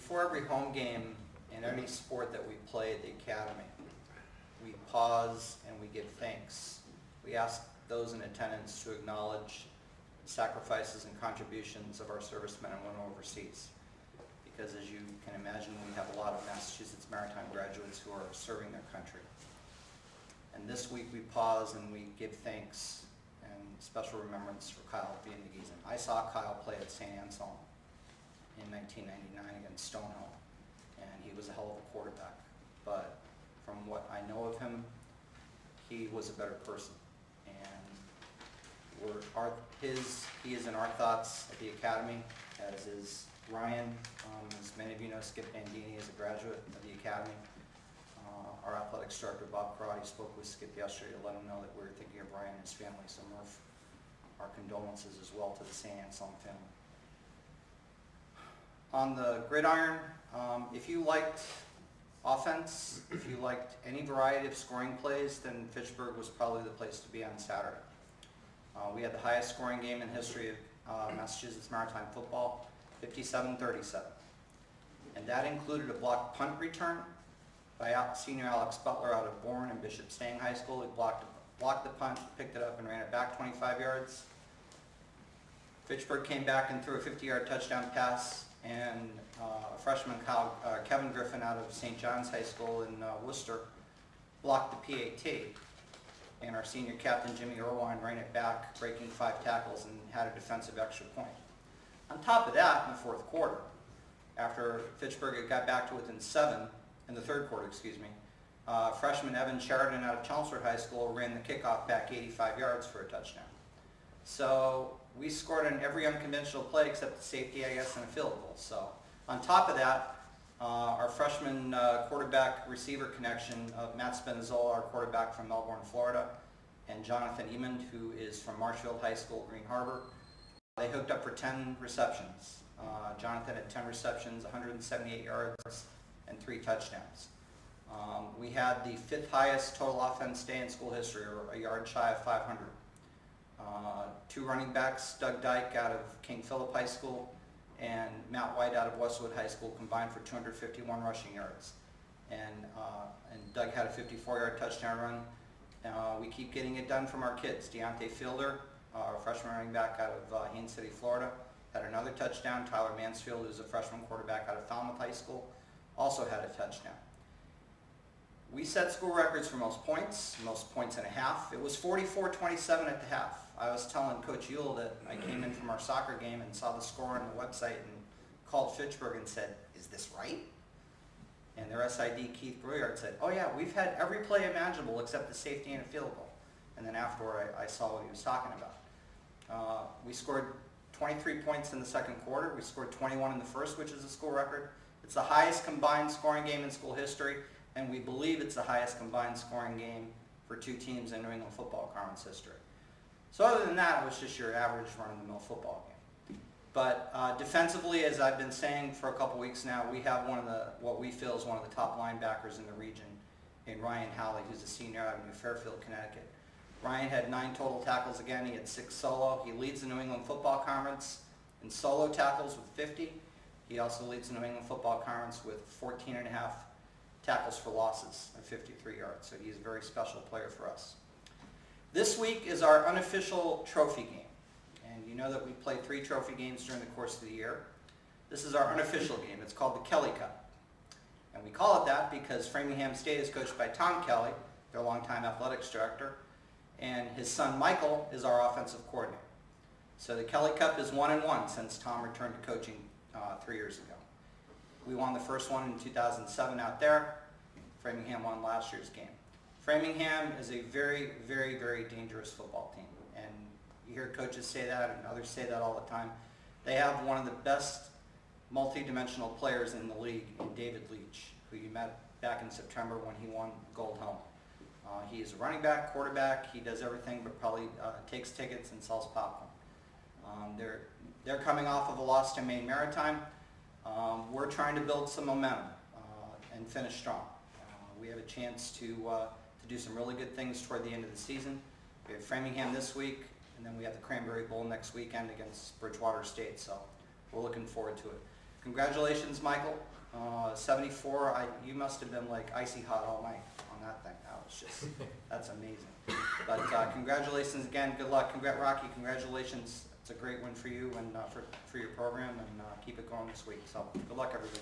Before every home game in any sport that we play at the Academy, we pause and we give thanks. We ask those in attendance to acknowledge the sacrifices and contributions of our servicemen and women overseas. Because as you can imagine, we have a lot of Massachusetts Maritime graduates who are serving their country. And this week we pause and we give thanks and special remembrance for Kyle Viandigizin. I saw Kyle play at St. Anselm in 1999 against Stonehill, and he was a hell of a quarterback. But from what I know of him, he was a better person. And he is in our thoughts at the Academy, as is Ryan. As many of you know, Skip Bandini is a graduate of the Academy. Our athletics director, Bob Karate, spoke with Skip yesterday to let him know that we were thinking of Ryan and his family. So Murph, our condolences as well to the St. Anselm family. On the gridiron, if you liked offense, if you liked any variety of scoring plays, then Fitchburg was probably the place to be on Saturday. We had the highest scoring game in the history of Massachusetts Maritime football, 57-37. And that included a blocked punt return by senior Alex Butler out of Bourne and Bishop Stang High School. He blocked the punt, picked it up, and ran it back 25 yards. Fitchburg came back and threw a 50-yard touchdown pass, and freshman Kevin Griffin out of St. John's High School in Worcester blocked the PAT. And our senior captain, Jimmy Irwine, ran it back, breaking 5 tackles, and had a defensive extra point. On top of that, in the fourth quarter, after Fitchburg had got back to within 7, in the third quarter, freshman Evan Sheridan out of Chelmsford High School ran the kickoff back 85 yards for a touchdown. So we scored on every unconventional play except the safety, I guess, and a field goal. So on top of that, our freshman quarterback receiver connection of Matt Spinazzola, our quarterback from Melbourne, Florida, and Jonathan Emond, who is from Marshfield High School, Green Harbor, they hooked up for 10 receptions. Jonathan had 10 receptions, 178 yards, and 3 touchdowns. We had the 5th highest total offense day in school history, or a yard shy of 500. 2 running backs, Doug Dyke out of King Philip High School and Matt White out of Westwood High School, combined for 251 rushing yards. And Doug had a 54-yard touchdown run. We keep getting it done from our kids. Deontay Fielder, a freshman running back out of Haines City, Florida, had another touchdown. Tyler Mansfield, who's a freshman quarterback out of Falmouth High School, also had a touchdown. We set school records for most points and a half. It was 44-27 at the half. I was telling Coach Ewell that I came in from our soccer game and saw the score on the website and called Fitchburg and said, "Is this right?" And their SID, Keith Brouillard, said, "Oh yeah, we've had every play imaginable except the safety and a field goal." And then afterward, I saw what he was talking about. We scored 23 points in the second quarter. We scored 21 in the first, which is a school record. It's the highest combined scoring game in school history, and we believe it's the highest combined scoring game for 2 teams in New England football conference history. So other than that, it was just your average run-of-the-mill football game. But defensively, as I've been saying for a couple weeks now, we have what we feel is one of the top linebackers in the region in Ryan Howley, who's a senior out of New Fairfield, Connecticut. Ryan had 9 total tackles again. He had 6 solo. He leads the New England Football Conference in solo tackles with 50. He also leads the New England Football Conference with 14.5 tackles for losses of 53 yards. So he's a very special player for us. This week is our unofficial trophy game. And you know that we play 3 trophy games during the course of the year. This is our unofficial game. It's called the Kelly Cup. And we call it that because Framingham State is coached by Tom Kelly, their longtime athletics director, and his son Michael is our offensive coordinator. So the Kelly Cup is 1-1 since Tom returned to coaching 3 years ago. We won the first one in 2007 out there. Framingham won last year's game. Framingham is a very, very, very dangerous football team. And you hear coaches say that and others say that all the time. They have one of the best multi-dimensional players in the league in David Leach, who you met back in September when he won Gold Helmet. He is a running back, quarterback. He does everything but probably takes tickets and sells popcorn. They're coming off of a loss to Maine Maritime. We're trying to build some momentum and finish strong. We have a chance to do some really good things toward the end of the season. We have Framingham this week, and then we have the Cranberry Bowl next weekend against Bridgewater State, so we're looking forward to it. Congratulations, Michael. 74, you must have been like icy hot all night on that thing. That was just, that's amazing. But congratulations again, good luck. Rocky, congratulations. It's a great win for you and for your program, and keep it going this week. So good luck, everybody.